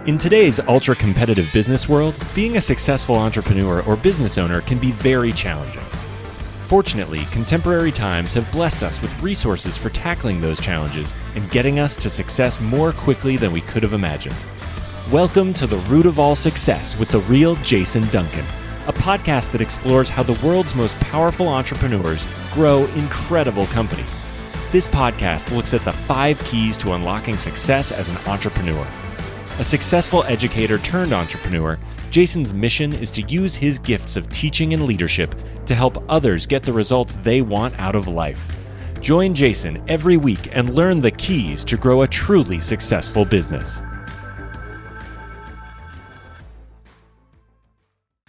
In today's ultra-competitive business world, being a successful entrepreneur or business owner can be very challenging. Fortunately, contemporary times have blessed us with resources for tackling those challenges and getting us to success more quickly than we could have imagined. Welcome to The Root of All Success with the real Jason Duncan, a podcast that explores how the world's most powerful entrepreneurs grow incredible companies. This podcast looks at the 5 keys to unlocking success as an entrepreneur. A successful educator turned entrepreneur, Jason's mission is to use his gifts of teaching and leadership to help others get the results they want out of life. Join Jason every week and learn the keys to grow a truly successful business.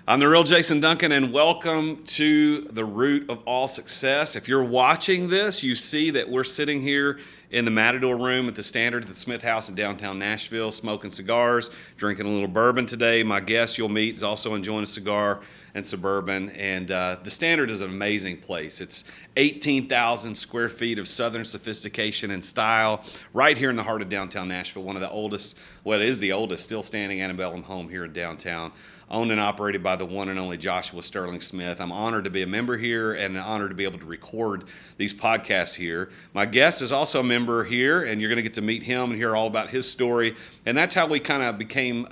I'm the real Jason Duncan, and welcome to The Root of All Success. If you're watching this, you see that we're sitting here in the Matador room at the Standard at the Smith House in downtown Nashville, smoking cigars, drinking a little bourbon today. My guest you'll meet is also enjoying a cigar and some bourbon. And the Standard is an amazing place. It's 18,000 square feet of Southern sophistication and style right here in the heart of downtown Nashville, one of the oldest, well, it is the oldest, still standing antebellum home here in downtown. Owned and operated by the one and only Joshua Sterling Smith. I'm honored to be a member here and honored to be able to record these podcasts here. My guest is also a member here, and you're going to get to meet him and hear all about his story. And that's how we kind of became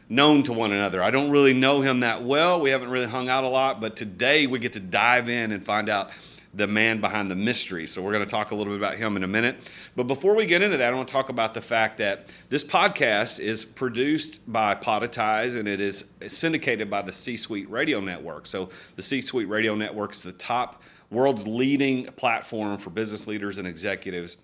known to one another. I don't really know him that well. We haven't really hung out a lot, but today we get to dive in and find out the man behind the mystery. So we're going to talk a little bit about him in a minute. But before we get into that, I want to talk about the fact that this podcast is produced by Podetize, and it is syndicated by the C-Suite Radio Network. So the C-Suite Radio Network is the top world's leading platform for business leaders and executives.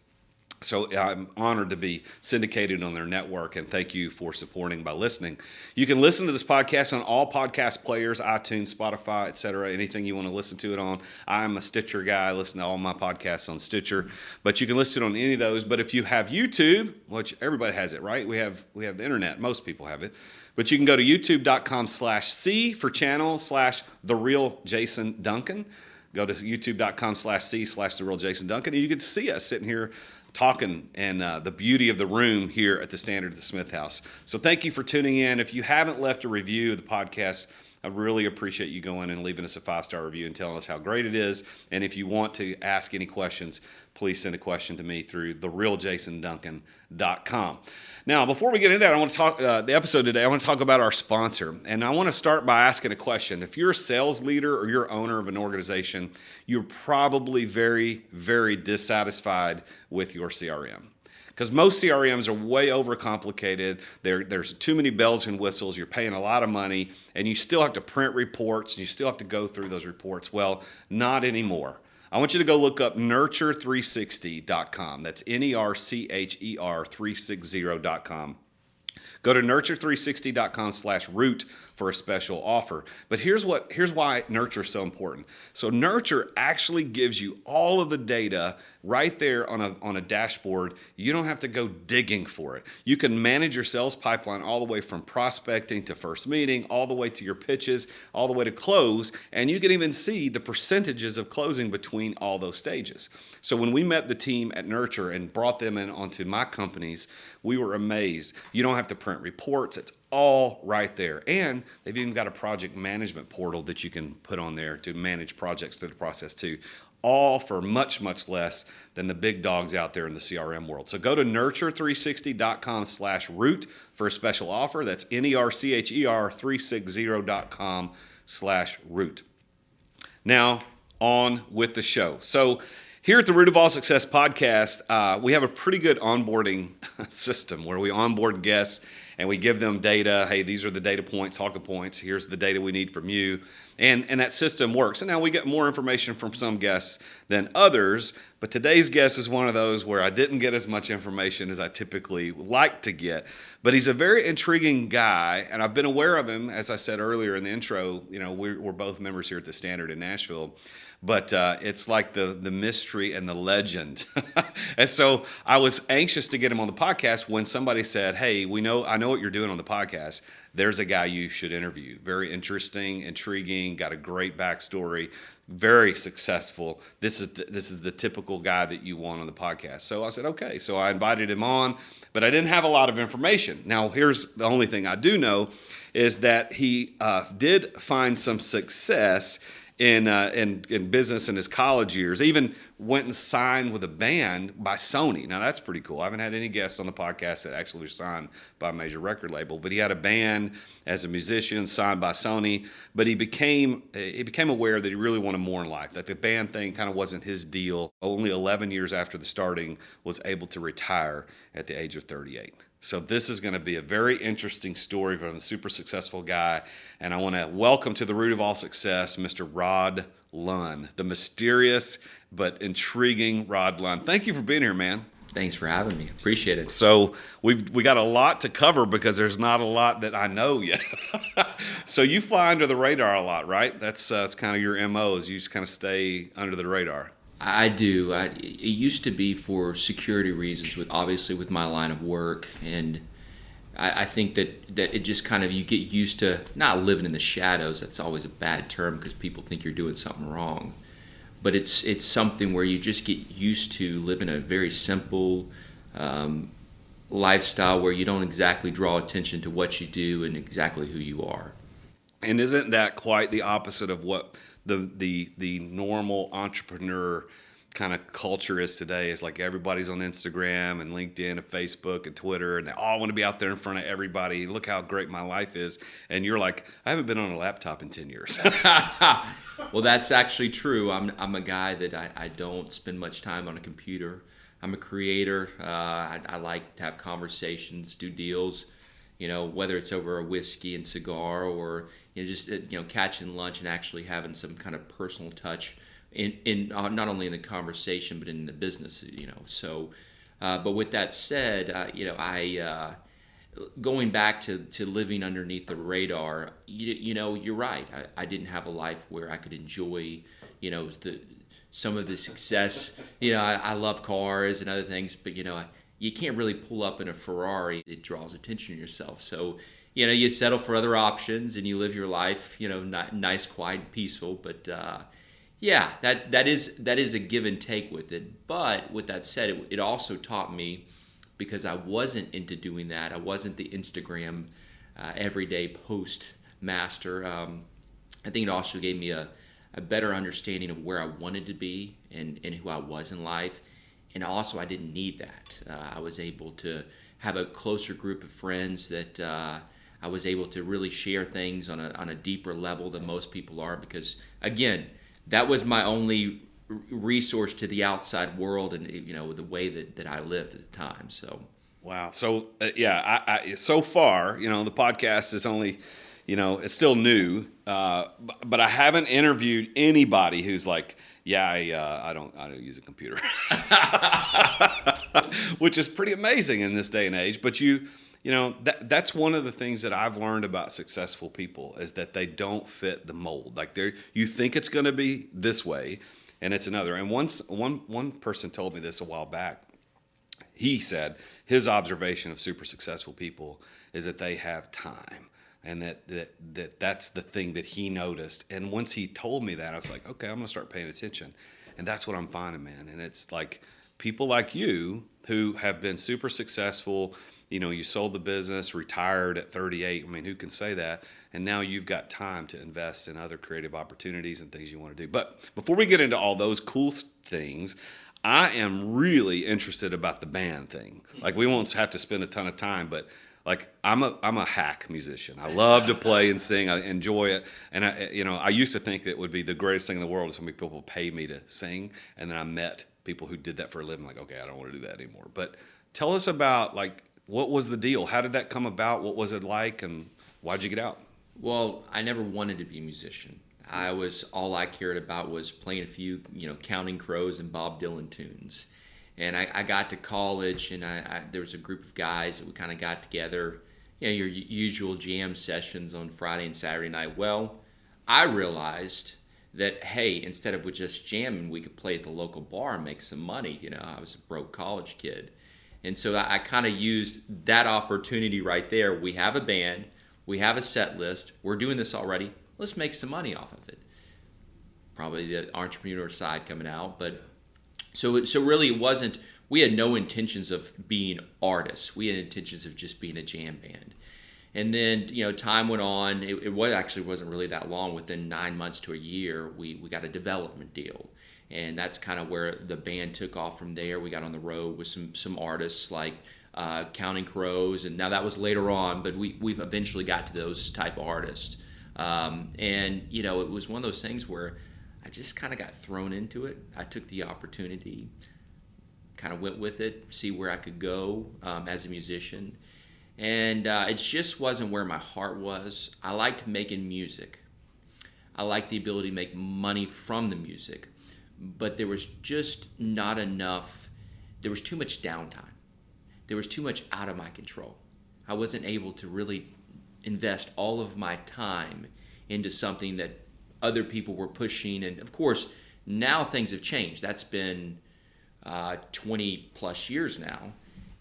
So I'm honored to be syndicated on their network, and thank you for supporting by listening. You can listen to this podcast on all podcast players, iTunes, Spotify, etc., anything you want to listen to it on. I'm a Stitcher guy. I listen to all my podcasts on Stitcher, but you can listen to it on any of those. But if you have YouTube, which everybody has it, right? We have the internet. Most people have it. But you can go to youtube.com/C for channel /The Real Jason Duncan. Go to youtube.com/C/The Real Jason Duncan, and you get to see us sitting here talking and the beauty of the room here at the Standard at the Smith House. So thank you for tuning in. If you haven't left a review of the podcast, I really appreciate you going and leaving us a 5-star review and telling us how great it is. And if you want to ask any questions, please send a question to me through therealjasonduncan.com. Now, before we get into that, I want to talk the episode today. I want to talk about our sponsor, and I want to start by asking a question. If you're a sales leader or you're owner of an organization, you're probably very, very dissatisfied with your CRM. Because most CRMs are way overcomplicated. There's too many bells and whistles. You're paying a lot of money, and you still have to print reports, and you still have to go through those reports. Well, not anymore. I want you to go look up nurture360.com. That's NERCHER360.com. Go to nurture360.com/root for a special offer. But here's why Nurture is so important. So Nurture actually gives you all of the data right there on a dashboard. You don't have to go digging for it. You can manage your sales pipeline all the way from prospecting to first meeting, all the way to your pitches, all the way to close, and you can even see the percentages of closing between all those stages. So when we met the team at Nurture and brought them in onto my companies, we were amazed. You don't have to print reports. It's all right there. And they've even got a project management portal that you can put on there to manage projects through the process too. All for much, much less than the big dogs out there in the CRM world. So go to nurture360.com/root for a special offer. That's NERCHER360.com/root. Now, on with the show. So here at the Root of All Success podcast, we have a pretty good onboarding system where we onboard guests and we give them data. Hey, these are the data points, talking points. Here's the data we need from you. And that system works. And now we get more information from some guests than others. But today's guest is one of those where I didn't get as much information as I typically like to get. But he's a very intriguing guy. And I've been aware of him, as I said earlier in the intro. You know, we're both members here at the Standard in Nashville. But it's like the mystery and the legend. And so I was anxious to get him on the podcast when somebody said, hey, I know what you're doing on the podcast. there's a guy you should interview. Very interesting, intriguing, got a great backstory, very successful. This is the typical guy that you want on the podcast. So I said, okay. So I invited him on, but I didn't have a lot of information. Now, here's the only thing I do know is that he did find some success in business in his college years. Even went and signed with a band by Sony. Now that's pretty cool. I haven't had any guests on the podcast that actually were signed by a major record label, but he had a band as a musician signed by Sony. But he became aware that he really wanted more in life. That the band thing kind of wasn't his deal. Only 11 years after the starting, was able to retire at the age of 38. So this is going to be a very interesting story from a super successful guy. And I want to welcome to the root of all success, Mr. Rod Lunn, the mysterious but intriguing Rod Lunn. Thank you for being here, man. Thanks for having me. Appreciate it. So we got a lot to cover because there's not a lot that I know yet. So you fly under the radar a lot, right? That's kind of your MO, is you just kind of stay under the radar. I do. It used to be for security reasons, obviously with my line of work, and I think that it just kind of, you get used to not living in the shadows. That's always a bad term because people think you're doing something wrong. But it's something where you just get used to living a very simple lifestyle where you don't exactly draw attention to what you do and exactly who you are. And isn't that quite the opposite of what the normal entrepreneur kind of culture is today? Is like everybody's on Instagram and LinkedIn and Facebook and Twitter, and they all want to be out there in front of everybody. Look how great my life is. And you're like, I haven't been on a laptop in 10 years. Well, that's actually true. I'm a guy that I don't spend much time on a computer. I'm a creator. I like to have conversations, do deals, whether it's over a whiskey and cigar or just catching lunch and actually having some kind of personal touch in not only in the conversation but in the business. So but with that said, I going back to living underneath the radar, you're right. I didn't have a life where I could enjoy some of the success. I love cars and other things, but you can't really pull up in a Ferrari. It draws attention to yourself. So, you settle for other options and you live your life, nice, quiet, and peaceful. But that is a give and take with it. But with that said, it also taught me, because I wasn't into doing that. I wasn't the Instagram everyday post master. I think it also gave me a better understanding of where I wanted to be and who I was in life. And also, I didn't need that. I was able to have a closer group of friends that I was able to really share things on a deeper level than most people are. Because, again, that was my only resource to the outside world and the way that I lived at the time. So wow. So I so far, the podcast is only, it's still new, but I haven't interviewed anybody who's like, I don't use a computer, which is pretty amazing in this day and age. But that's one of the things that I've learned about successful people, is that they don't fit the mold. Like you think it's going to be this way, and it's another. And one person told me this a while back. He said his observation of super successful people is that they have time. And that's the thing that he noticed. And once he told me that, I was like, okay, I'm going to start paying attention. And that's what I'm finding, man. And it's like people like you who have been super successful. You sold the business, retired at 38. I mean, who can say that? And now you've got time to invest in other creative opportunities and things you want to do. But before we get into all those cool things, I am really interested about the band thing. Like, we won't have to spend a ton of time, but like, I'm a hack musician. I love to play and sing. I enjoy it. And I used to think that it would be the greatest thing in the world if so many people pay me to sing. And then I met people who did that for a living. Like, okay, I don't want to do that anymore. But tell us about, like, what was the deal? How did that come about? What was it like? And why'd you get out? Well, I never wanted to be a musician. All I cared about was playing a few, Counting Crows and Bob Dylan tunes. And I got to college, and there was a group of guys that we kind of got together, your usual jam sessions on Friday and Saturday night. Well, I realized that, hey, instead of just jamming, we could play at the local bar and make some money. I was a broke college kid. And so I kind of used that opportunity right there. We have a band. We have a set list. We're doing this already. Let's make some money off of it. Probably the entrepreneur side coming out, but so really it wasn't. We had no intentions of being artists. We had intentions of just being a jam band. And then, time went on. It wasn't really that long. Within 9 months to a year, we got a development deal. And that's kind of where the band took off from there. We got on the road with some artists like Counting Crows. And now that was later on, but we've eventually got to those type of artists. And, it was one of those things where I just kind of got thrown into it. I took the opportunity, kind of went with it, see where I could go as a musician. And it just wasn't where my heart was. I liked making music. I liked the ability to make money from the music. But there was just not enough. There was too much downtime. There was too much out of my control. I wasn't able to really invest all of my time into something that other people were pushing. And of course, now things have changed. That's been 20 plus years now.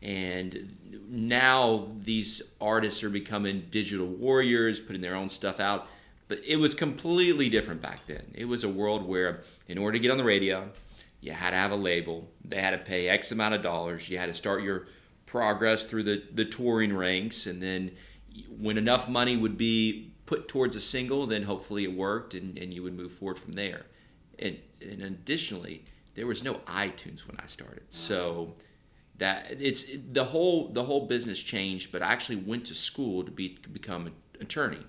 And now these artists are becoming digital warriors, putting their own stuff out. But it was completely different back then. It was a world where in order to get on the radio, you had to have a label. They had to pay X amount of dollars. You had to start your progress through the touring ranks. And then when enough money would be put towards a single, then hopefully it worked and you would move forward from there. And additionally, there was no iTunes when I started. So that it's the whole business changed, but I actually went to school to become an attorney.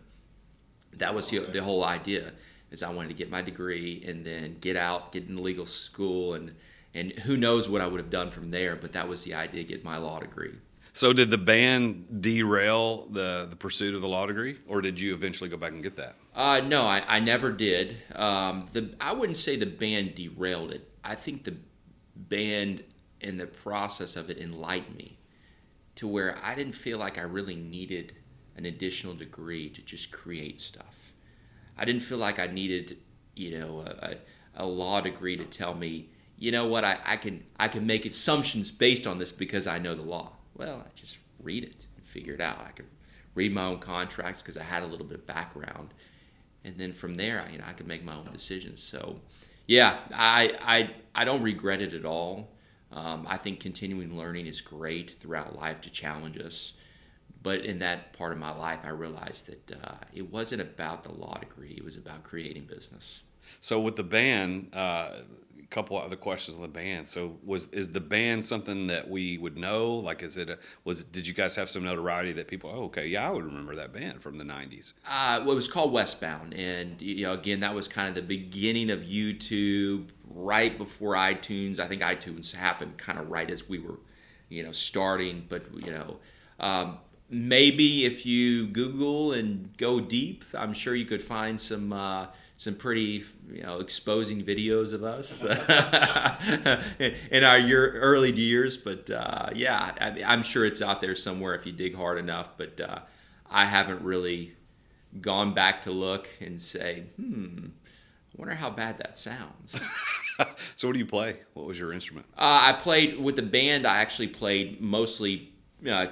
That was the whole idea, is I wanted to get my degree and then get in legal school, and who knows what I would have done from there, but that was the idea, get my law degree. So did the band derail the pursuit of the law degree, or did you eventually go back and get that? No, I never did. I wouldn't say the band derailed it. I think the band, in the process of it, enlightened me to where I didn't feel like I really needed an additional degree to just create stuff. I didn't feel like I needed, a law degree to tell me, I can make assumptions based on this because I know the law. Well, I just read it and figure it out. I could read my own contracts because I had a little bit of background, and then from there, I could make my own decisions. So, yeah, I don't regret it at all. I think continuing learning is great throughout life to challenge us. But in that part of my life, I realized that it wasn't about the law degree. It was about creating business. So with the band, a couple other questions on the band. So is the band something that we would know? Like, did you guys have some notoriety that people, I would remember that band from the 90s? Well, it was called Westbound. And, again, that was kind of the beginning of YouTube, right before iTunes. I think iTunes happened kind of right as we were, starting. But, maybe if you Google and go deep, I'm sure you could find some pretty exposing videos of us in our early years. But I'm sure it's out there somewhere if you dig hard enough. But I haven't really gone back to look and say, I wonder how bad that sounds. So what do you play? What was your instrument? I played with the band. I actually played mostly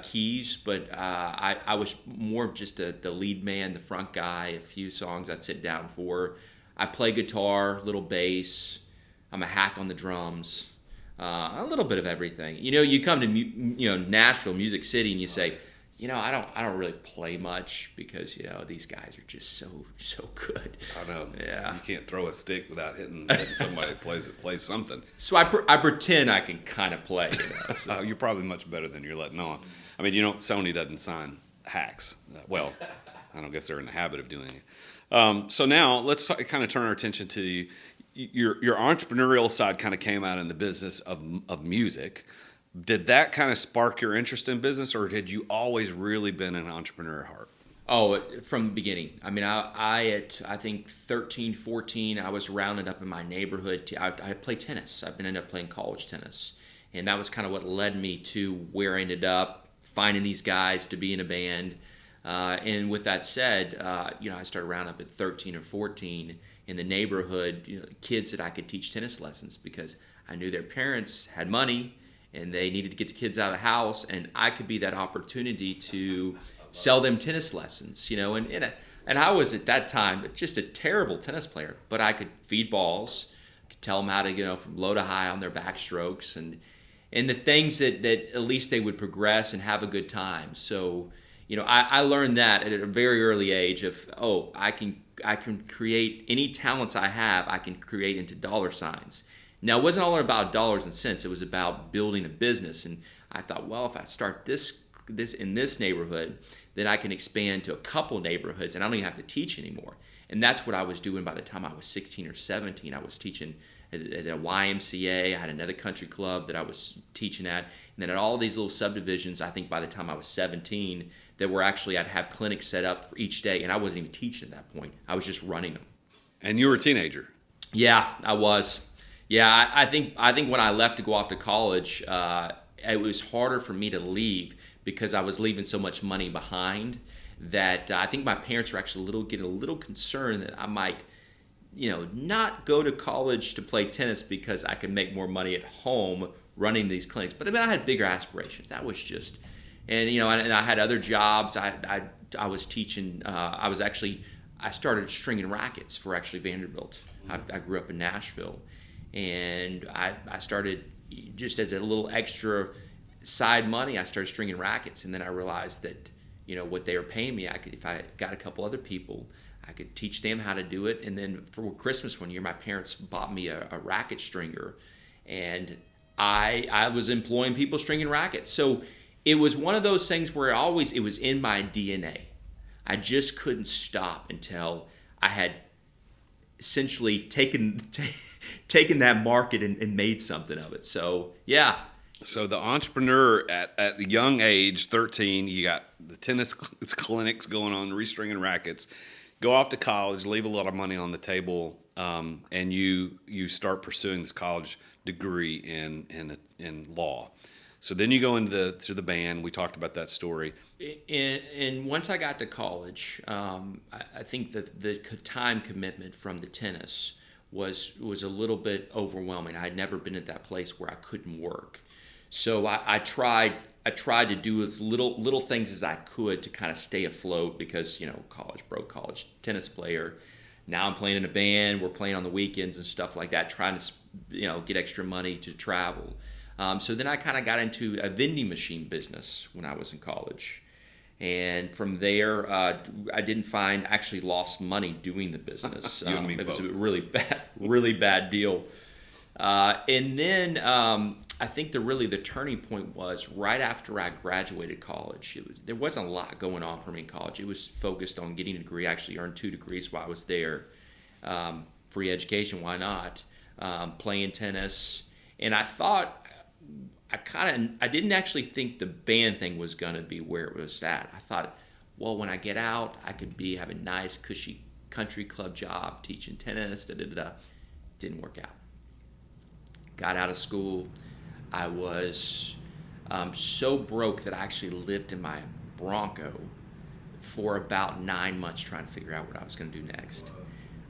keys, but I was more of just the lead man, the front guy. A few songs I'd sit down for. I play guitar, little bass. I'm a hack on the drums. A little bit of everything. You come to Nashville, Music City, and you say, I don't really play much because these guys are just so good. I know. Yeah. You can't throw a stick without hitting somebody that plays something. So I pretend I can kind of play. So. You're probably much better than you're letting on. I mean, Sony doesn't sign hacks. Well, I don't guess they're in the habit of doing it. So now let's kind of turn our attention to your entrepreneurial side. Kind of came out in the business of music. Did that kind of spark your interest in business, or had you always really been an entrepreneur at heart? Oh, from the beginning. I mean, I think 13, 14, I was rounded up in my neighborhood. I played tennis. I've ended up playing college tennis. And that was kind of what led me to where I ended up, finding these guys to be in a band. And with that said, I started rounding up at 13 or 14 in the neighborhood, kids that I could teach tennis lessons because I knew their parents had money and they needed to get the kids out of the house, and I could be that opportunity to sell them tennis lessons, and I was at that time just a terrible tennis player, but I could feed balls, could tell them how to, from low to high on their backstrokes, and the things that at least they would progress and have a good time. So, I learned that at a very early age of, I can create any talents I have, I can create into dollar signs. Now, it wasn't all about dollars and cents. It was about building a business. And I thought, well, if I start this in this neighborhood, then I can expand to a couple neighborhoods, and I don't even have to teach anymore. And that's what I was doing by the time I was 16 or 17. I was teaching at a YMCA. I had another country club that I was teaching at. And then at all these little subdivisions, I think by the time I was 17, that were actually, I'd have clinics set up for each day, and I wasn't even teaching at that point. I was just running them. And you were a teenager. Yeah, I was. Yeah, I think when I left to go off to college, it was harder for me to leave because I was leaving so much money behind that I think my parents were actually getting a little concerned that I might, not go to college to play tennis because I could make more money at home running these clinics. But I had bigger aspirations. That was just, and I had other jobs. I was teaching. I started stringing rackets for actually Vanderbilt. I grew up in Nashville. And I started just as a little extra side money, I started stringing rackets. And then I realized that, what they were paying me, if I got a couple other people, I could teach them how to do it. And then for Christmas one year, my parents bought me a racket stringer. And I was employing people stringing rackets. So it was one of those things where it was in my DNA. I just couldn't stop until I had essentially taken that market and made something of it. So, yeah. So the entrepreneur at the young age, 13, you got the tennis clinics going on, restringing rackets, go off to college, leave a lot of money on the table, and you start pursuing this college degree in law. So then you go into the band. We talked about that story. And once I got to college, I think that the time commitment from the tennis was a little bit overwhelming. I had never been at that place where I couldn't work. So I tried to do as little things as I could to kind of stay afloat because, broke college tennis player. Now I'm playing in a band. We're playing on the weekends and stuff like that, trying to, get extra money to travel. So then I kind of got into a vending machine business when I was in college. And from there, I actually lost money doing the business. You and me it was both. a really bad deal. And then I think the turning point was right after I graduated college. There wasn't a lot going on for me in college. It was focused on getting a degree. I actually earned 2 degrees while I was there. Free education, why not? Playing tennis. And I thought, I didn't actually think the band thing was going to be where it was at. I thought, well, when I get out, I could have a nice, cushy country club job teaching tennis, Didn't work out. Got out of school. I was so broke that I actually lived in my Bronco for about 9 months trying to figure out what I was going to do next.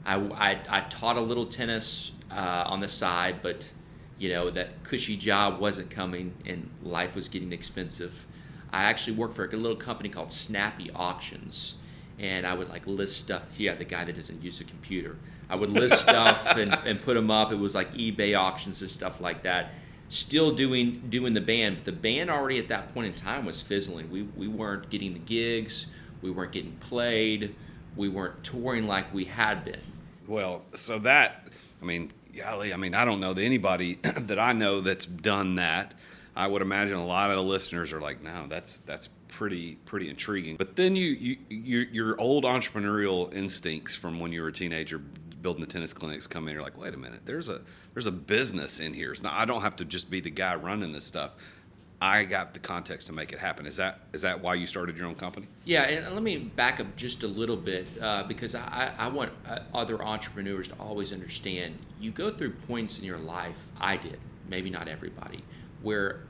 I taught a little tennis on the side, but that cushy job wasn't coming and life was getting expensive. I actually worked for a little company called Snappy Auctions, and I would list stuff. Yeah, the guy that doesn't use a computer. I would list stuff and put them up. It was like eBay auctions and stuff like that. Still doing the band, but the band already at that point in time was fizzling. We weren't getting the gigs. We weren't getting played. We weren't touring like we had been. Well, so that, golly, I don't know anybody that I know that's done that. I would imagine a lot of the listeners are like, no, that's pretty intriguing. But then your old entrepreneurial instincts from when you were a teenager building the tennis clinics come in. You're like, wait a minute, there's a business in here. So I don't have to just be the guy running this stuff. I got the context to make it happen. Is that why you started your own company? Yeah, and let me back up just a little bit because I want other entrepreneurs to always understand you go through points in your life, I did, maybe not everybody, where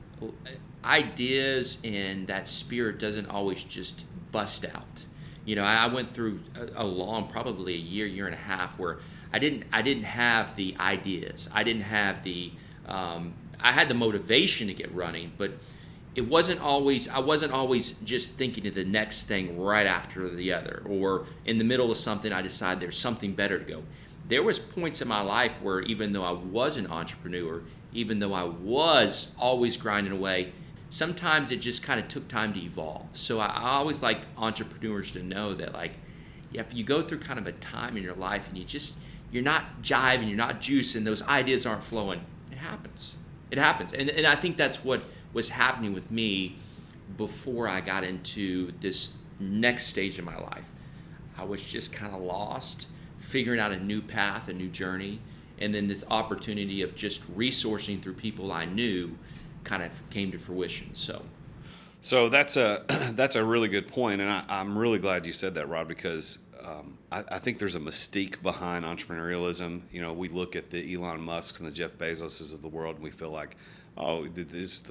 ideas and that spirit doesn't always just bust out. I went through a long, probably a year and a half where I didn't have the ideas. I didn't have the I had the motivation to get running, but I wasn't always just thinking of the next thing right after the other, or in the middle of something I decide there's something better to go. There was points in my life where even though I was an entrepreneur, even though I was always grinding away, sometimes it just kind of took time to evolve. So I always like entrepreneurs to know that, like, if you go through kind of a time in your life and you're not jiving, you're not juicing, those ideas aren't flowing, it happens. It happens. And I think that's what was happening with me before I got into this next stage of my life. I was just kind of lost, figuring out a new path, a new journey, and then this opportunity of just resourcing through people I knew kind of came to fruition. So that's a really good point, and I'm really glad you said that, Rod, because I think there's a mystique behind entrepreneurialism. You know, we look at the Elon Musks and the Jeff Bezoses of the world, and we feel like, oh,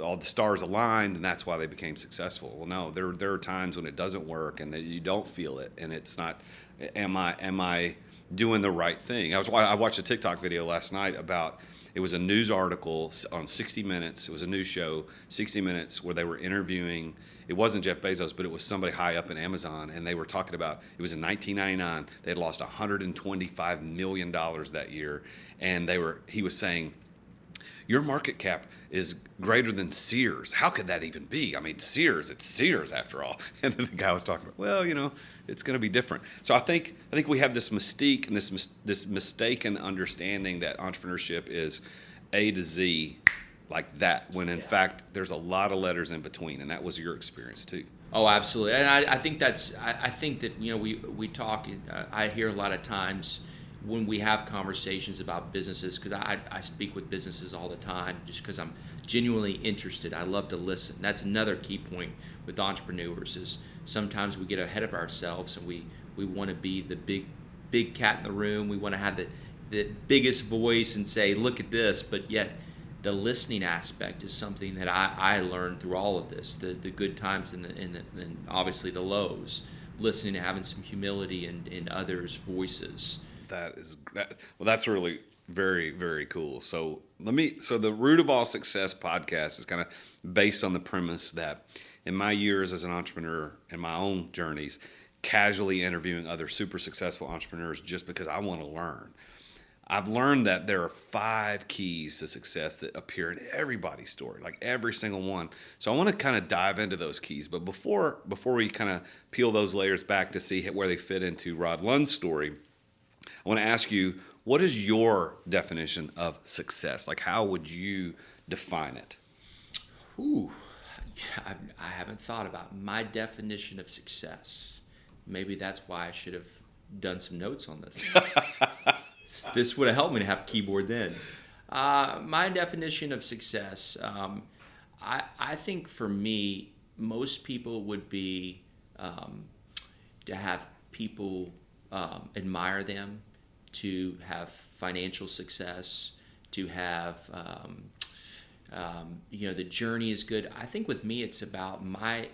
all the stars aligned, and that's why they became successful. Well, no, there are times when it doesn't work, and that you don't feel it, and it's not. Am I doing the right thing? I watched a TikTok video last night about. It was a news article on 60 Minutes. It was a news show, 60 Minutes, where they were interviewing. It wasn't Jeff Bezos, but it was somebody high up in Amazon, and they were talking about, it was in 1999. They had lost $125 million that year, and he was saying, your market cap is greater than Sears. How could that even be? I mean, it's Sears after all. And the guy was talking about, well, it's going to be different. So I think we have this mystique and this mistaken understanding that entrepreneurship is A to Z like that, when in fact there's a lot of letters in between, and that was your experience too. Oh, absolutely. And I think I think that we talk. I hear a lot of times when we have conversations about businesses, because I speak with businesses all the time just because I'm genuinely interested. I love to listen. That's another key point with entrepreneurs is sometimes we get ahead of ourselves and we want to be the big cat in the room. We want to have the biggest voice and say, look at this, but yet the listening aspect is something that I learned through all of this, the good times and obviously the lows, listening and having some humility in others' voices. That's really very, very cool. So the Root of All Success podcast is kind of based on the premise that in my years as an entrepreneur and my own journeys, casually interviewing other super successful entrepreneurs just because I want to learn. I've learned that there are 5 keys to success that appear in everybody's story, like every single one. So I want to kind of dive into those keys. But before we kind of peel those layers back to see where they fit into Rod Lunn's story, I want to ask you, what is your definition of success? Like, how would you define it? Ooh, I haven't thought about my definition of success. Maybe that's why I should have done some notes on this. This would have helped me to have a keyboard then. My definition of success, I think for me, most people would be to have people admire them, to have financial success, to have, the journey is good. I think with me, it's about my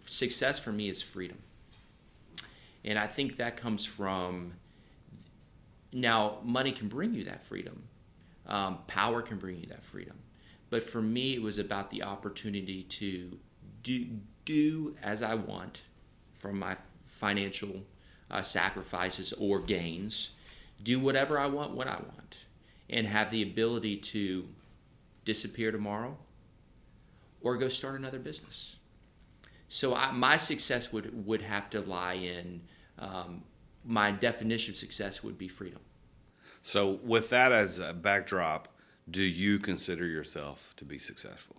success for me is freedom. And I think that comes from, now money can bring you that freedom. Power can bring you that freedom. But for me, it was about the opportunity to do as I want from my financial sacrifices or gains, do whatever I want when I want, and have the ability to disappear tomorrow or go start another business. So my success would have to lie in, my definition of success would be freedom. So with that as a backdrop, do you consider yourself to be successful?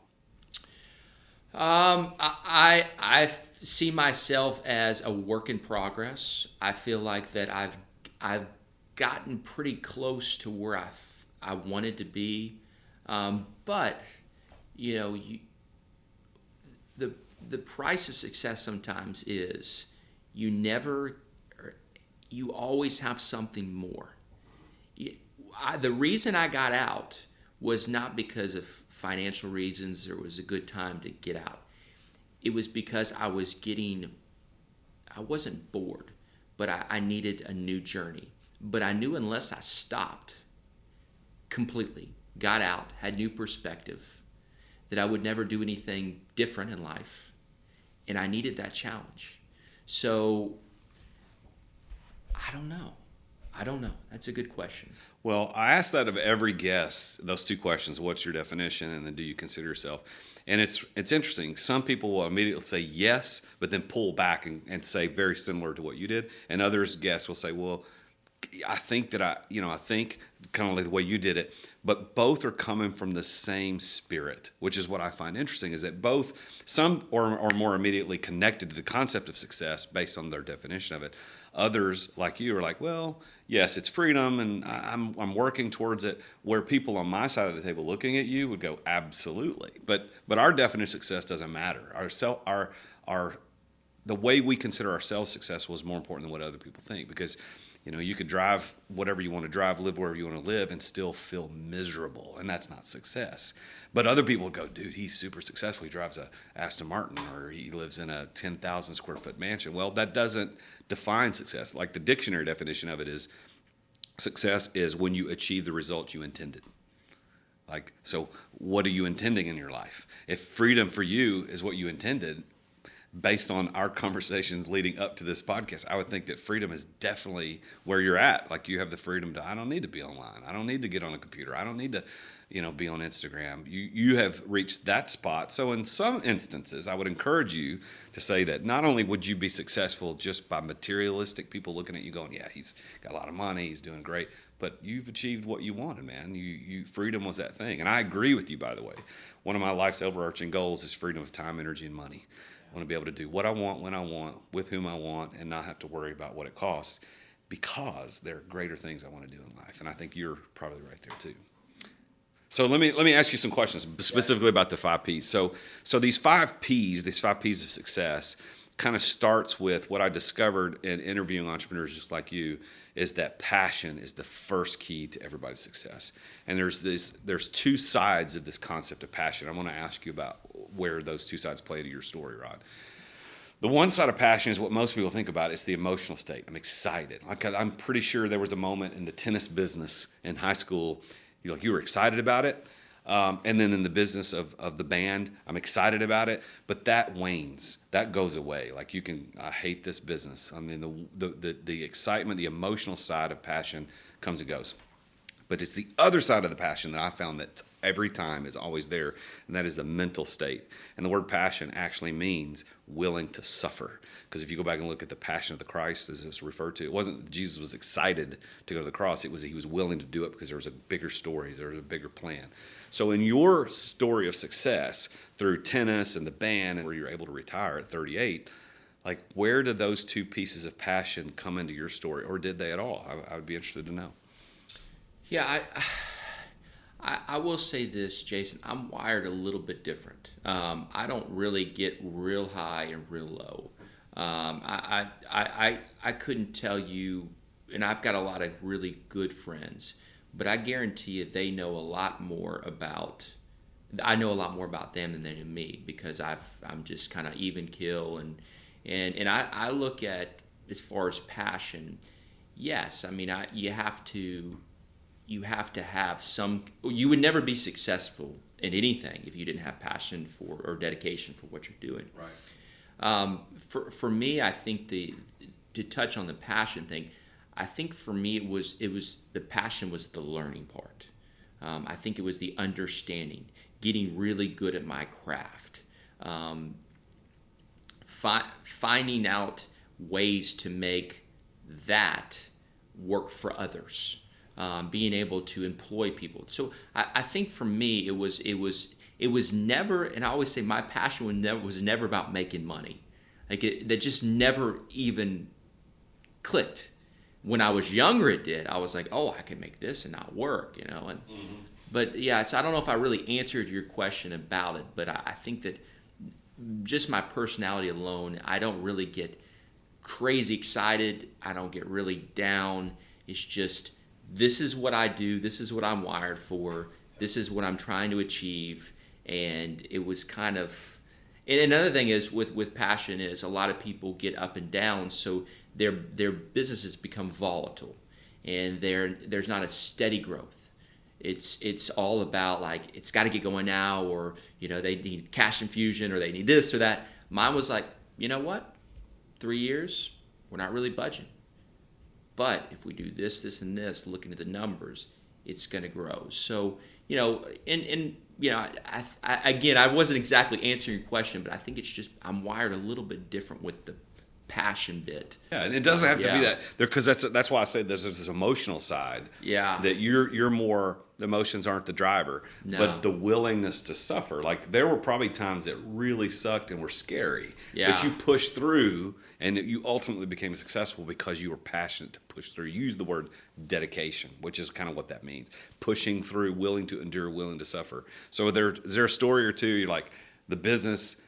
I see myself as a work in progress. I feel like that I've gotten pretty close to where I wanted to be, but the price of success sometimes is you always have something more. The reason I got out was not because of financial reasons or it was a good time to get out. It was because I wasn't bored, but I needed a new journey. But I knew unless I stopped completely, got out, had new perspective, that I would never do anything different in life, and I needed that challenge. So I don't know. That's a good question. Well, I ask that of every guest, those two questions: what's your definition, and then do you consider yourself? And it's interesting. Some people will immediately say yes, but then pull back and say very similar to what you did. And others, guests, will say, well, I think that I think kind of like the way you did it, but both are coming from the same spirit, which is what I find interesting, is that both, some are more immediately connected to the concept of success based on their definition of it. Others, like you, are like, well, yes, it's freedom, and I'm working towards it. Where people on my side of the table looking at you would go, absolutely. But our definition of success doesn't matter. Our the way we consider ourselves successful is more important than what other people think, because you could drive whatever you want to drive, live wherever you want to live, and still feel miserable, and that's not success. But other people would go, dude, he's super successful. He drives a Aston Martin, or he lives in a 10,000 square foot mansion. Well, that doesn't define success. Like the dictionary definition of it is, success is when you achieve the result you intended. Like, so what are you intending in your life? If freedom for you is what you intended, based on our conversations leading up to this podcast, I would think that freedom is definitely where you're at. Like, you have the freedom to, I don't need to be online. I don't need to get on a computer. I don't need to, be on Instagram. You have reached that spot. So in some instances, I would encourage you to say that not only would you be successful just by materialistic people looking at you going, yeah, he's got a lot of money, he's doing great, but you've achieved what you wanted, man. Freedom was that thing. And I agree with you, by the way. One of my life's overarching goals is freedom of time, energy, and money. I want to be able to do what I want, when I want, with whom I want, and not have to worry about what it costs, because there are greater things I want to do in life. And I think you're probably right there too. So let me ask you some questions specifically about the 5 Ps. So these 5 Ps, these 5 Ps of success, kind of starts with what I discovered in interviewing entrepreneurs just like you, is that passion is the first key to everybody's success. And there's 2 sides of this concept of passion. I want to ask you about where those 2 sides play into your story, Rod. The one side of passion is what most people think about. It's the emotional state. I'm excited. I'm pretty sure there was a moment in the tennis business in high school, you were excited about it. And then in the business of the band, I'm excited about it, but that wanes. That goes away. I hate this business. I mean, the excitement, the emotional side of passion comes and goes. But it's the other side of the passion that I found that every time is always there, and that is the mental state. And the word passion actually means willing to suffer. Because if you go back and look at the passion of the Christ, as it was referred to, it wasn't that Jesus was excited to go to the cross. It was he was willing to do it because there was a bigger story, there was a bigger plan. So in your story of success through tennis and the band, and where you're able to retire at 38, where did those 2 pieces of passion come into your story, or did they at all? I would be interested to know. Yeah, I will say this, Jason. I'm wired a little bit different. I don't really get real high and real low. I couldn't tell you, and I've got a lot of really good friends, but I guarantee you I know a lot more about them than they do me, because I'm just kind of even kill, and I look at, as far as passion, yes, I mean, you have to have some. You would never be successful in anything if you didn't have passion for, or dedication for, what you're doing. Right. For me, I think to touch on the passion thing, I think for me it was the passion was the learning part. I think it was the understanding, getting really good at my craft, finding out ways to make that work for others. Being able to employ people. So I think for me it was never, and I always say my passion was never about making money. That just never even clicked. When I was younger, it did. I was like, oh, I can make this and not work, and but yeah. So I don't know if I really answered your question about it, but I think that just my personality alone, I don't really get crazy excited. I don't get really down. It's just, this is what I do. This is what I'm wired for. This is what I'm trying to achieve. And it was kind of, and another thing is with passion is a lot of people get up and down. So their businesses become volatile, and there's not a steady growth. It's all about like it's got to get going now, or they need cash infusion, or they need this or that. Mine was like, you know what, 3 years, we're not really budging, but if we do this, this, and this, looking at the numbers, it's going to grow. So I wasn't exactly answering your question, but I think it's just I'm wired a little bit different with the passion bit. Yeah, and it doesn't have to be that there, because that's why I say there's this emotional side. Yeah, that you're more, the emotions aren't the driver, but the willingness to suffer. Like there were probably times that really sucked and were scary, but you pushed through, and you ultimately became successful because you were passionate to push through. You use the word dedication, which is kind of what that means: pushing through, willing to endure, willing to suffer. So is there a story or two you're like, the business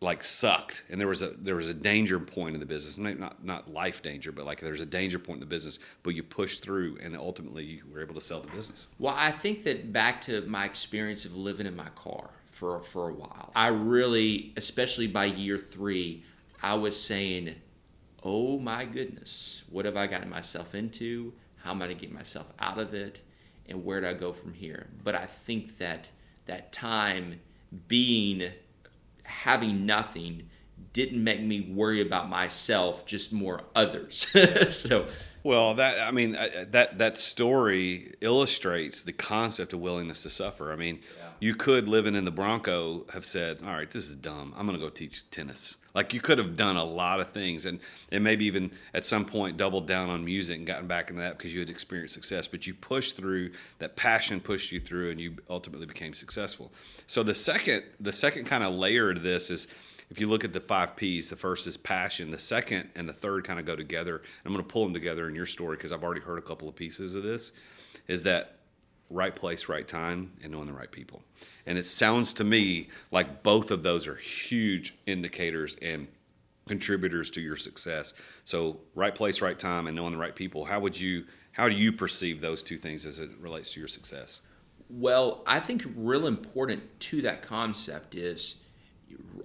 like sucked, and there was a danger point in the business, maybe not life danger, but like there's a danger point in the business, but you pushed through and ultimately you were able to sell the business? Well, I think that back to my experience of living in my car for a while, I really, especially by year 3, I was saying, oh my goodness, what have I gotten myself into? How am I going to get myself out of it? And where do I go from here? But I think that time having nothing didn't make me worry about myself, just more others. So, well, that story illustrates the concept of willingness to suffer. I mean, you could, living in the Bronco, have said, all right, this is dumb, I'm going to go teach tennis. Like, you could have done a lot of things, and maybe even at some point doubled down on music and gotten back into that because you had experienced success. But you pushed through, that passion pushed you through, and you ultimately became successful. So the second kind of layer to this is, if you look at the 5 P's, the first is passion. The second and the third kind of go together. I'm going to pull them together in your story because I've already heard a couple of pieces of this, is that right place, right time, and knowing the right people. And it sounds to me like both of those are huge indicators and contributors to your success. So right place, right time, and knowing the right people. How do you perceive those two things as it relates to your success? Well, I think real important to that concept is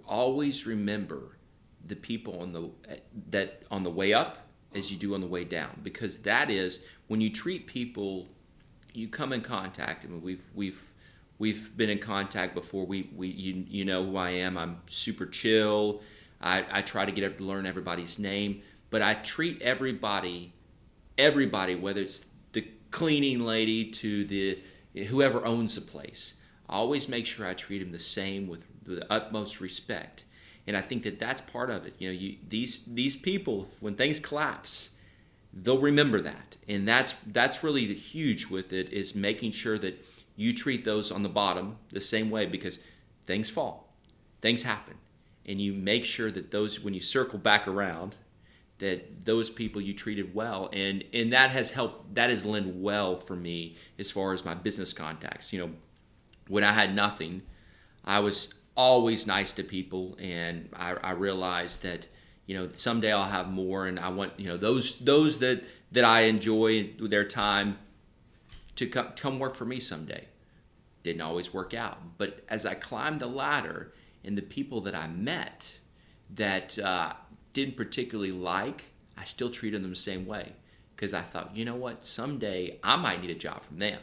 always remember the people on the way up as you do on the way down, because that is when you treat people, you come in contact. I mean, we've been in contact before. You know who I am. I'm super chill. I try to get to learn everybody's name, but I treat everybody, whether it's the cleaning lady to the whoever owns the place. I always make sure I treat them the same with the utmost respect, and I think that's part of it. These people, when things collapse, they'll remember that, and that's really the huge with it, is making sure that you treat those on the bottom the same way, because things fall, things happen, and you make sure that those, when you circle back around, that those people you treated well, and that has helped. That has lent well for me as far as my business contacts. When I had nothing, I was always nice to people, and I realized that someday I'll have more, and I want those that I enjoy their time to come work for me someday. Didn't always work out, but as I climbed the ladder, and the people that I met that didn't particularly like, I still treated them the same way, because I thought, you know what, someday I might need a job from them.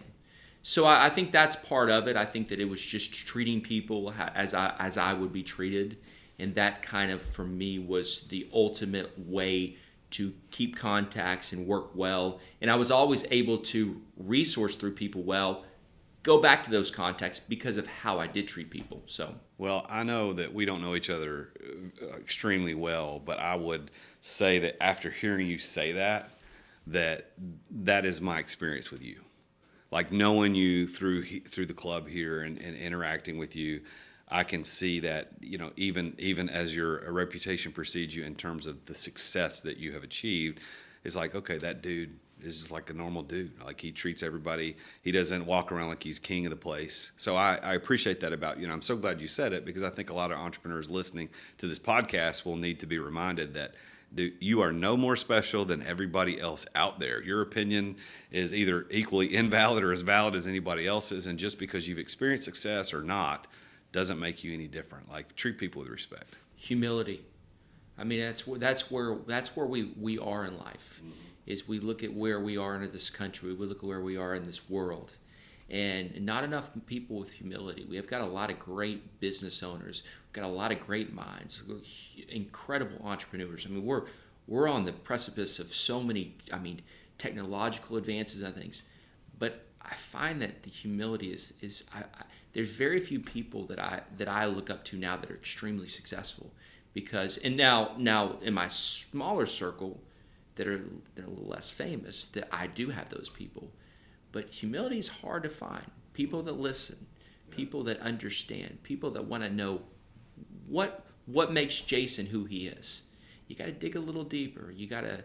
So I think that's part of it. I think that it was just treating people as I would be treated, and that kind of, for me, was the ultimate way to keep contacts and work well. And I was always able to resource through people well, go back to those contacts because of how I did treat people. So, well, I know that we don't know each other extremely well, but I would say that after hearing you say that is my experience with you. Like, knowing you through the club here and interacting with you, I can see that, even as your reputation precedes you in terms of the success that you have achieved, it's like, okay, that dude is just like a normal dude. Like, he treats everybody. He doesn't walk around like he's king of the place. So I appreciate that about you. And I'm so glad you said it, because I think a lot of entrepreneurs listening to this podcast will need to be reminded that, dude, you are no more special than everybody else out there. Your opinion is either equally invalid or as valid as anybody else's. And just because you've experienced success or not doesn't make you any different. Like, treat people with respect. Humility. I mean, that's where we are in life. Mm-hmm. Is we look at where we are in this country, we look at where we are in this world, and not enough people with humility. We have got a lot of great business owners. We've got a lot of great minds, incredible entrepreneurs. I mean, we're on the precipice of so many, technological advances and things. But I find that the humility is there's very few people that I look up to now that are extremely successful, because now in my smaller circle that are a little less famous, that I do have those people. But humility is hard to find. People that listen, people that understand, people that want to know what makes Jason who he is. You got to dig a little deeper. You got to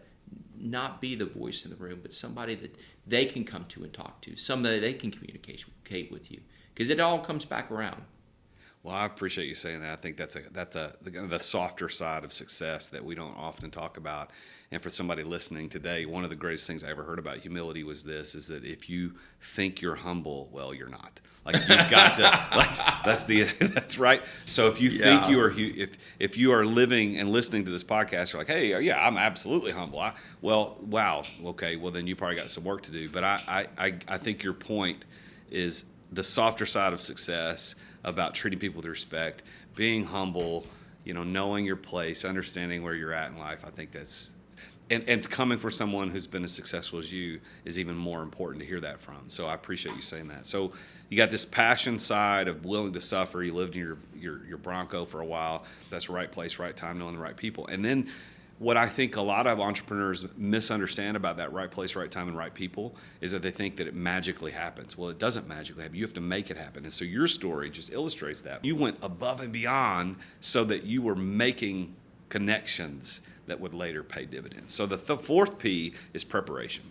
not be the voice in the room, but somebody that they can come to and talk to, somebody they can communicate with you, because it all comes back around. Well, I appreciate you saying that. I think that's the softer side of success that we don't often talk about. And for somebody listening today, one of the greatest things I ever heard about humility was this: is that if you think you're humble, well, you're not. Like, you've got to, that's right. So if you think you are, if you are living and listening to this podcast, you're like, hey, yeah, I'm absolutely humble. Wow, okay, well then you probably got some work to do. But I think your point is the softer side of success, about treating people with respect, being humble, knowing your place, understanding where you're at in life. I think that's, and coming from someone who's been as successful as you is even more important to hear that from. So I appreciate you saying that. So you got this passion side of willing to suffer. You lived in your Bronco for a while. That's right place, right time, knowing the right people. And then what I think a lot of entrepreneurs misunderstand about that right place, right time, and right people is that they think that it magically happens. Well, it doesn't magically happen. You have to make it happen. And so your story just illustrates that. You went above and beyond so that you were making connections that would later pay dividends. So the fourth P is preparation.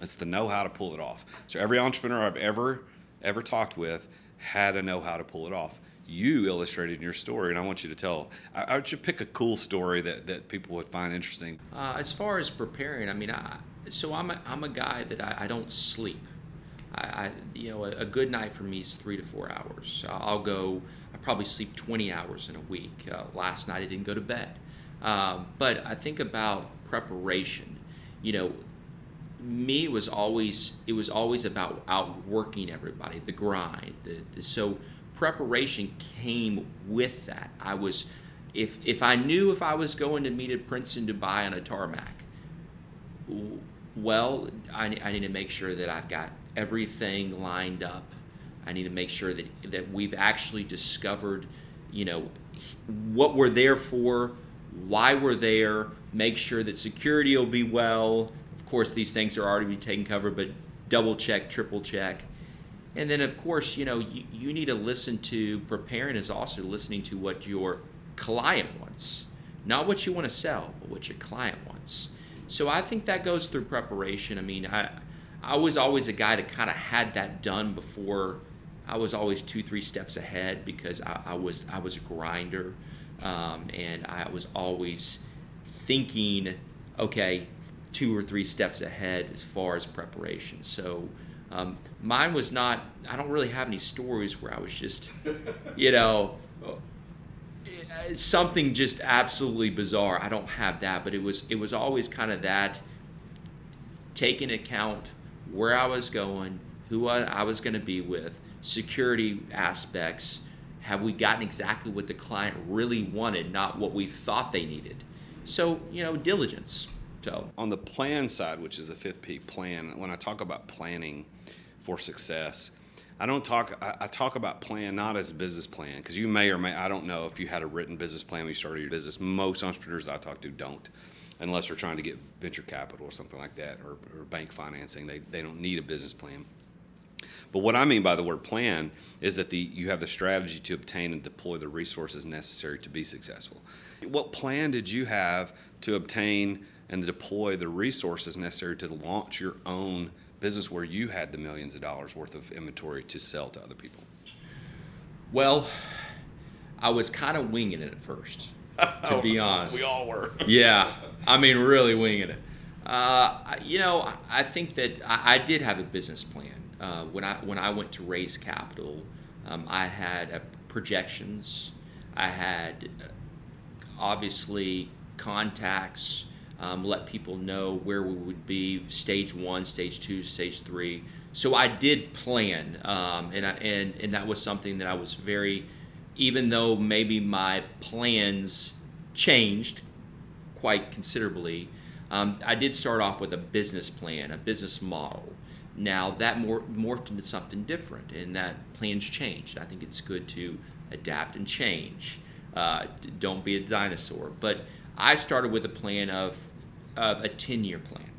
It's the know how to pull it off. So every entrepreneur I've ever talked with had to know how to pull it off. You illustrated in your story, and I want you to tell. I want you to pick a cool story that people would find interesting. As far as preparing, I'm a guy that I don't sleep. A good night for me is 3 to 4 hours. I probably sleep 20 hours in a week. Last night I didn't go to bed. But I think about preparation. Me, it was always about outworking everybody, the grind. So preparation came with that. If I knew if I was going to meet at Princeton, Dubai on a tarmac, well, I need to make sure that I've got everything lined up. I need to make sure that we've actually discovered, what we're there for, why we're there, make sure that security will be well. Of course, these things are already taken cover, but double check, triple check. And then, of course, you need to listen to, preparing is also listening to what your client wants. Not what you want to sell, but what your client wants. So I think that goes through preparation. I was always a guy that kind of had that done before. I was always 2-3 steps ahead because I was a grinder. And I was always thinking, okay, 2 or 3 steps ahead as far as preparation. So mine was not, I don't really have any stories where I was just, something just absolutely bizarre. I don't have that, but it was always kind of that, taking account where I was going, who I was going to be with, security aspects. Have we gotten exactly what the client really wanted, not what we thought they needed? So, diligence. So on the plan side, which is the 5th P, plan, when I talk about planning for success, I talk about plan not as a business plan, because you may or may, I don't know if you had a written business plan when you started your business. Most entrepreneurs I talk to don't, unless they're trying to get venture capital or something like that, or bank financing. They don't need a business plan. But what I mean by the word plan is that you have the strategy to obtain and deploy the resources necessary to be successful. What plan did you have to obtain and deploy the resources necessary to launch your own business where you had the millions of dollars worth of inventory to sell to other people? Well, I was kind of winging it at first, to be honest. We all were. Yeah, really winging it. I think that I did have a business plan. When I went to raise capital, I had projections. I had obviously contacts. let people know where we would be, stage 1, stage 2, stage 3. So I did plan, and that was something that I was very, even though maybe my plans changed quite considerably, I did start off with a business plan, a business model. Now that morphed into something different, and that plans changed. I think it's good to adapt and change. Don't be a dinosaur. But I started with a plan of a 10-year plan,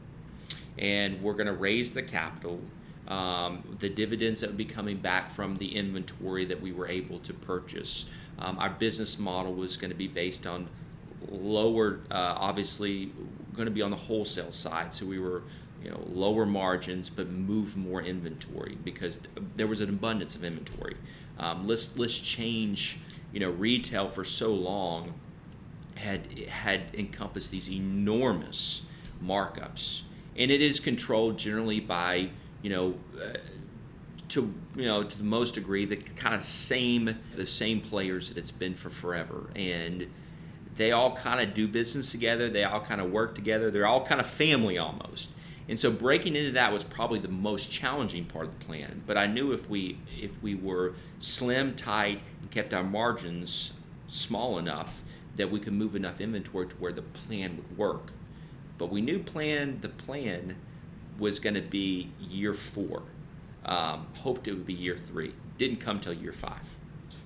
and we're going to raise the capital. The dividends that would be coming back from the inventory that we were able to purchase. Our business model was going to be based on lower, obviously, going to be on the wholesale side. So we were, lower margins, but move more inventory because there was an abundance of inventory. Let's change. Retail for so long had encompassed these enormous markups, and it is controlled generally by to the most degree the same players that it's been for forever, and they all kind of do business together, they all kind of work together, they're all kind of family almost. And so breaking into that was probably the most challenging part of the plan. But I knew if we were slim, tight, and kept our margins small enough that we could move enough inventory to where the plan would work. But we knew the plan was going to be year 4. Hoped it would be year 3. Didn't come till year 5.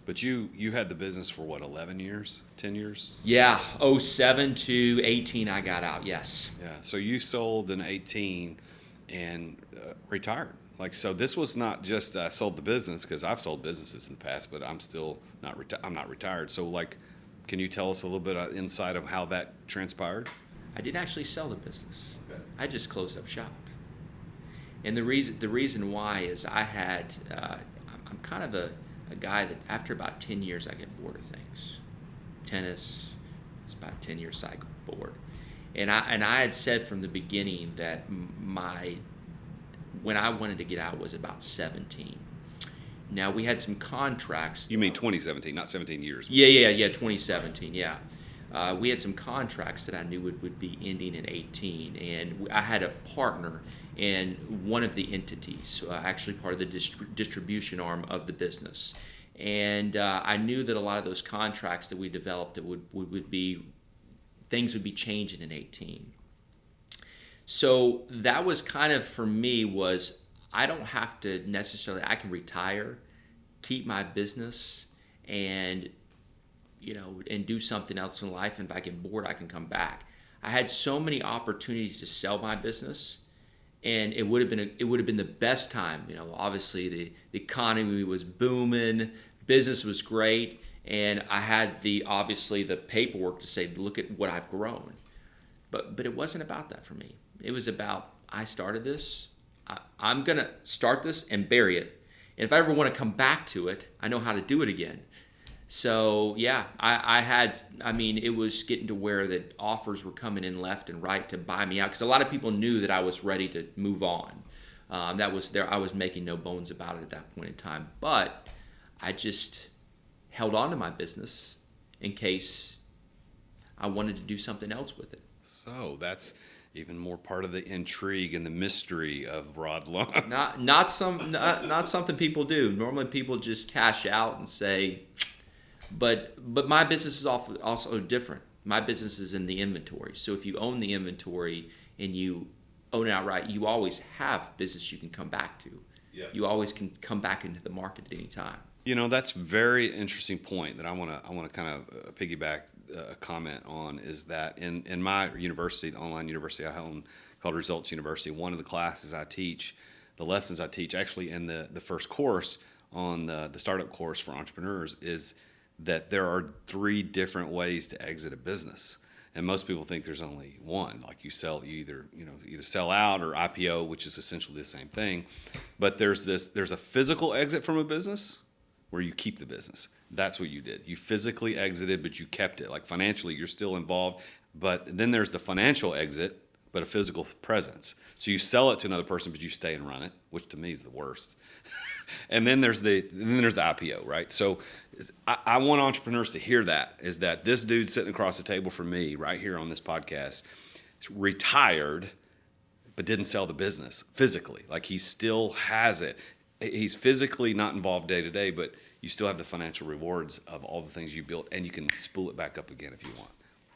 But you had the business for what, 11 years, 10 years? Yeah, 07 to 18 I got out, yes. Yeah, so you sold in 18 and retired. So this was not just sold the business, because I've sold businesses in the past, but I'm still I'm not retired. So can you tell us a little bit insight of how that transpired? I didn't actually sell the business. Okay. I just closed up shop. And the reason why is I had I'm kind of a guy that after about 10 years I get bored of things. Tennis, it's about a 10-year cycle, bored. And I had said from the beginning that when I wanted to get out was about 17. Now we had some contracts. You mean 2017, not 17 years? Yeah, 2017, yeah. We had some contracts that I knew would be ending in 18, and I had a partner in one of the entities, actually part of the distribution arm of the business. And I knew that a lot of those contracts that we developed that would be, things would be changing in 18. So that was kind of, for me, was I don't have to necessarily, I can retire, keep my business, and and do something else in life. And if I get bored, I can come back. I had so many opportunities to sell my business, and it would have been the best time. Obviously the economy was booming, business was great, and I had the paperwork to say, look at what I've grown. But it wasn't about that for me. It was about, I started this. I'm gonna start this and bury it, and if I ever want to come back to it, I know how to do it again. So yeah, it was getting to where that offers were coming in left and right to buy me out, because a lot of people knew that I was ready to move on. That was there. I was making no bones about it at that point in time. But I just held on to my business in case I wanted to do something else with it. So that's even more part of the intrigue and the mystery of Rod Lunn. Not something people do. Normally people just cash out and say. But my business is also different. My business is in the inventory. So if you own the inventory and you own it outright, you always have business you can come back to. Yeah. You always can come back into the market at any time. That's a very interesting point that I want to kind of piggyback a comment on, is that in my university, the online university I own called Results University, one of the classes I teach, the lessons I teach actually in the first course on the startup course for entrepreneurs, is that there are 3 different ways to exit a business. And most people think there's only one. Like you either sell out or IPO, which is essentially the same thing. But there's a physical exit from a business where you keep the business. That's what you did. You physically exited, but you kept it. Like financially, you're still involved. But then there's the financial exit, but a physical presence. So you sell it to another person, but you stay and run it, which to me is the worst. And then there's the IPO, right? So I want entrepreneurs to hear that, is that this dude sitting across the table from me right here on this podcast retired, but didn't sell the business physically. Like he still has it. He's physically not involved day to day, but you still have the financial rewards of all the things you built, and you can spool it back up again if you want.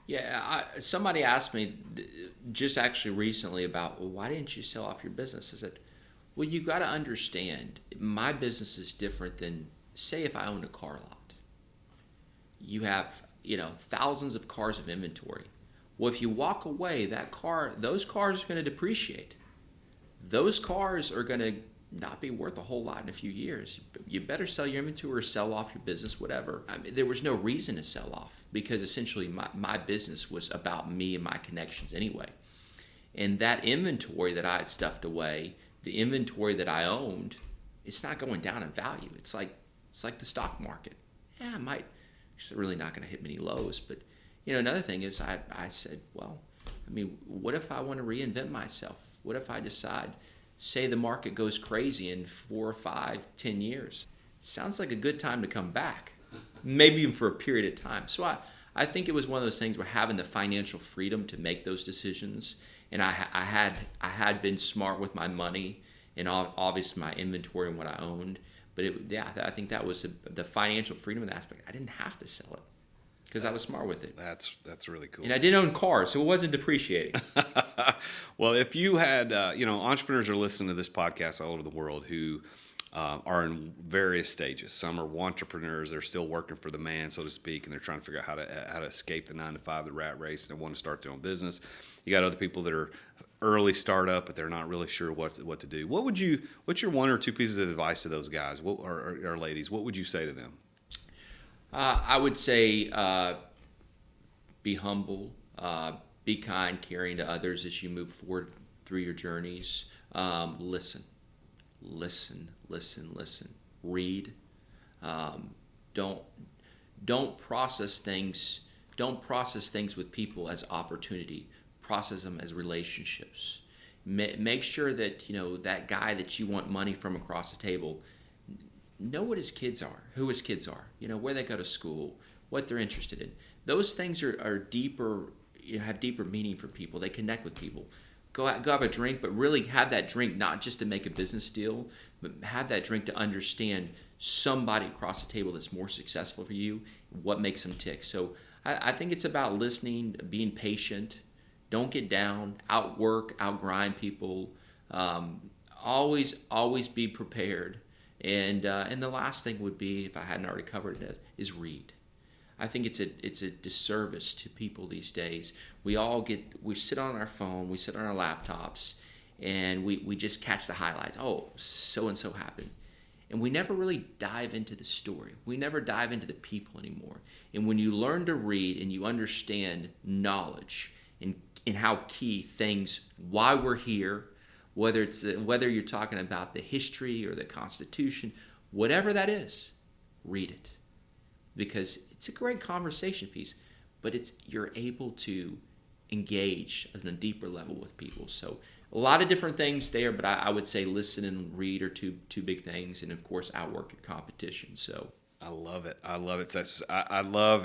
Yeah, somebody asked me just actually recently about, well, why didn't you sell off your business? I said, well, you got to understand, my business is different than, say, if I owned a car lot. You have, thousands of cars of inventory. Well, if you walk away, those cars are going to depreciate. Those cars are going to not be worth a whole lot in a few years. You better sell your inventory or sell off your business, whatever. I mean, there was no reason to sell off because essentially my business was about me and my connections anyway. And that inventory that I had stuffed away, the inventory that I owned, it's not going down in value. It's like the stock market. Yeah, it's really not going to hit many lows. But another thing is I said, well, what if I want to reinvent myself? What if I decide, say the market goes crazy in 4, 5, 10 years? Sounds like a good time to come back, maybe even for a period of time. So I think it was one of those things where having the financial freedom to make those decisions, and I had been smart with my money and obviously my inventory and what I owned. But I think that was the financial freedom aspect. I didn't have to sell it because I was smart with it. That's really cool. And I didn't own cars, so it wasn't depreciating. Well, if you had, entrepreneurs are listening to this podcast all over the world who are in various stages. Some are entrepreneurs; they're still working for the man, so to speak, and they're trying to figure out how to escape the 9-to-5, the rat race, and they want to start their own business. You got other people that are early startup, but they're not really sure what to do. What's your one or two pieces of advice to those guys or ladies? What would you say to them? I would say be humble, be kind, caring to others as you move forward through your journeys. Listen. Read. Don't process things. Don't process things with people as opportunity. Process them as relationships. Make sure that that guy that you want money from across the table. Know what his kids are, who his kids are, where they go to school, what they're interested in. Those things are deeper, have deeper meaning for people. They connect with people. Go have a drink, but really have that drink not just to make a business deal, but have that drink to understand somebody across the table that's more successful for you, what makes them tick. So I think it's about listening, being patient. Don't get down, outwork, outgrind people. Always be prepared. And the last thing would be, if I hadn't already covered it, is read. I think it's a disservice to people these days. We sit on our phone, we sit on our laptops, and we just catch the highlights. Oh, so and so happened. And we never really dive into the story. We never dive into the people anymore. And when you learn to read and you understand knowledge and how key things, why we're here, whether you're talking about the history or the Constitution, whatever that is, read it. Because it's a great conversation piece, but you're able to engage at a deeper level with people. So a lot of different things there, but I would say listen and read are two big things, and of course outwork your competition. So I love it. I love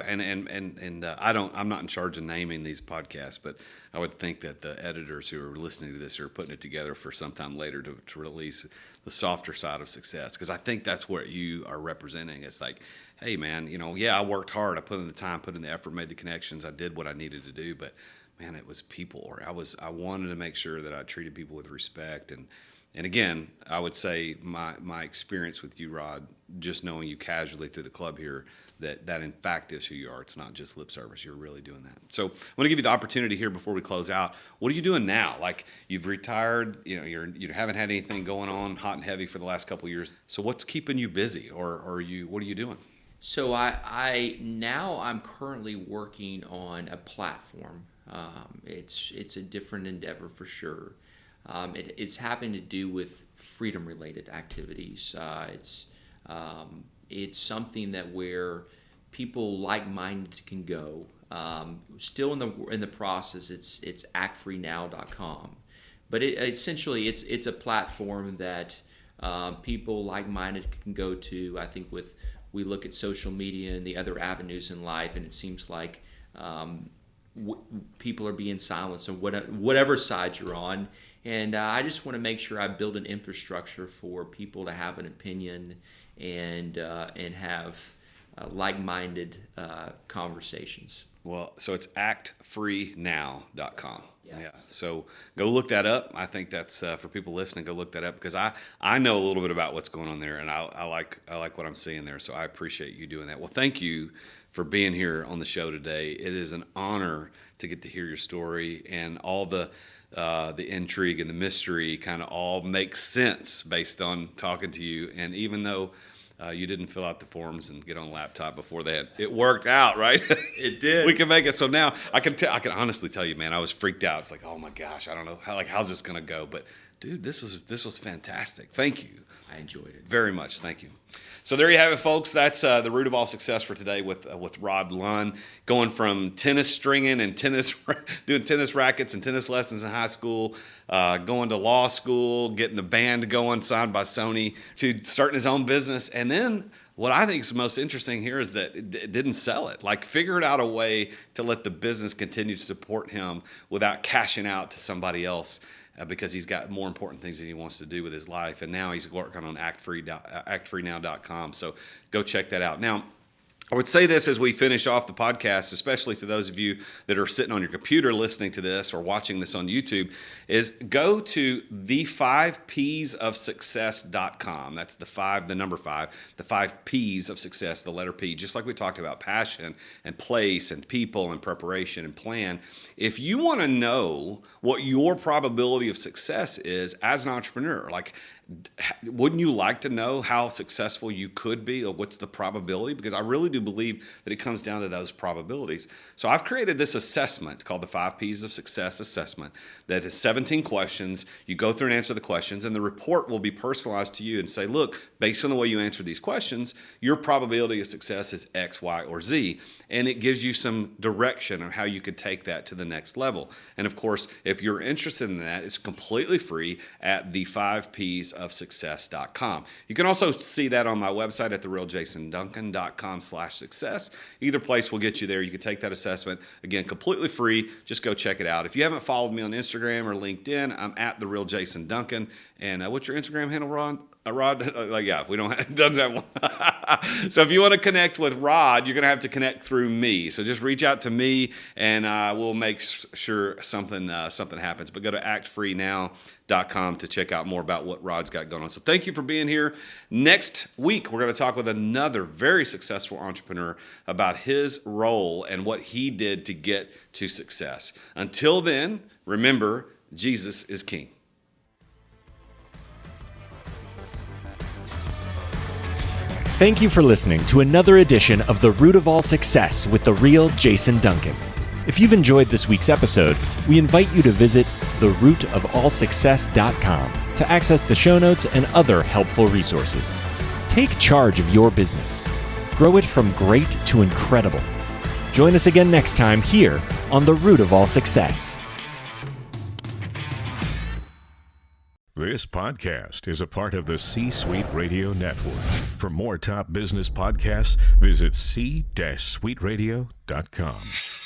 and I'm not in charge of naming these podcasts, but I would think that the editors who are listening to this are putting it together for sometime later to release the softer side of success, because I think that's what you are representing. It's like, hey man, I worked hard, I put in the time, put in the effort, made the connections, I did what I needed to do, but man, it was people, or I wanted to make sure that I treated people with respect. And again, I would say my experience with you, Rod, just knowing you casually through the club here, that in fact is who you are. It's not just lip service. You're really doing that. So I want to give you the opportunity here before we close out. What are you doing now? Like, you've retired, you haven't had anything going on hot and heavy for the last couple of years. So what's keeping you busy, or what are you doing? So I'm currently working on a platform. It's a different endeavor for sure. It's having to do with freedom-related activities. It's something that where people like-minded can go. Still in the process, it's actfreenow.com, but essentially it's a platform that people like-minded can go to. I think we look at social media and the other avenues in life, and it seems like people are being silenced on whatever side you're on. And I just want to make sure I build an infrastructure for people to have an opinion and have like-minded conversations. Well, so it's actfreenow.com. Yeah. So go look that up. I think that's for people listening. Go look that up because I know a little bit about what's going on there, and I like what I'm seeing there. So I appreciate you doing that. Well, thank you for being here on the show today. It is an honor to get to hear your story, and all the intrigue and the mystery kind of all makes sense based on talking to you. And even though you didn't fill out the forms and get on a laptop before that, it worked out, right? It did. We can make it. So now I can honestly tell you, man, I was freaked out. It's like, oh my gosh, I don't know how's this gonna go? But dude, this was fantastic. Thank you. I enjoyed it very much. Thank you. So there you have it, folks. That's the root of all success for today with Rod Lunn, going from tennis stringing and doing tennis rackets and tennis lessons in high school, going to law school, getting a band going signed by Sony, to starting his own business. And then what I think is the most interesting here is that it didn't sell it. Like, figured out a way to let the business continue to support him without cashing out to somebody else. Because he's got more important things that he wants to do with his life. And now he's working on actfreenow.com. So go check that out. Now, I would say this as we finish off the podcast, especially to those of you that are sitting on your computer listening to this or watching this on YouTube, is go to the5psofsuccess.com. That's the number 5, the 5 P's of success, the letter P, just like we talked about passion and place and people and preparation and plan. If you want to know what your probability of success is as an entrepreneur, like, wouldn't you like to know how successful you could be, or what's the probability? Because I really do believe that it comes down to those probabilities. So I've created this assessment called the 5 P's of Success assessment that is 17 questions. You go through and answer the questions, and the report will be personalized to you and say, look, based on the way you answer these questions, your probability of success is X, Y, or Z. And it gives you some direction on how you could take that to the next level. And of course, if you're interested in that, it's completely free at the5psofsuccess.com. You can also see that on my website at therealjasonduncan.com/success. Either place will get you there. You can take that assessment. Again, completely free. Just go check it out. If you haven't followed me on Instagram or LinkedIn, I'm at therealjasonduncan. And what's your Instagram handle, Ron? Rod, if we don't have, doesn't have one. So if you want to connect with Rod, you're going to have to connect through me. So just reach out to me, and we'll make sure something happens. But go to actfreenow.com to check out more about what Rod's got going on. So thank you for being here. Next week, we're going to talk with another very successful entrepreneur about his role and what he did to get to success. Until then, remember, Jesus is King. Thank you for listening to another edition of The Root of All Success with the real Jason Duncan. If you've enjoyed this week's episode, we invite you to visit therootofallsuccess.com to access the show notes and other helpful resources. Take charge of your business. Grow it from great to incredible. Join us again next time here on The Root of All Success. This podcast is a part of the C-Suite Radio Network. For more top business podcasts, visit c-suiteradio.com.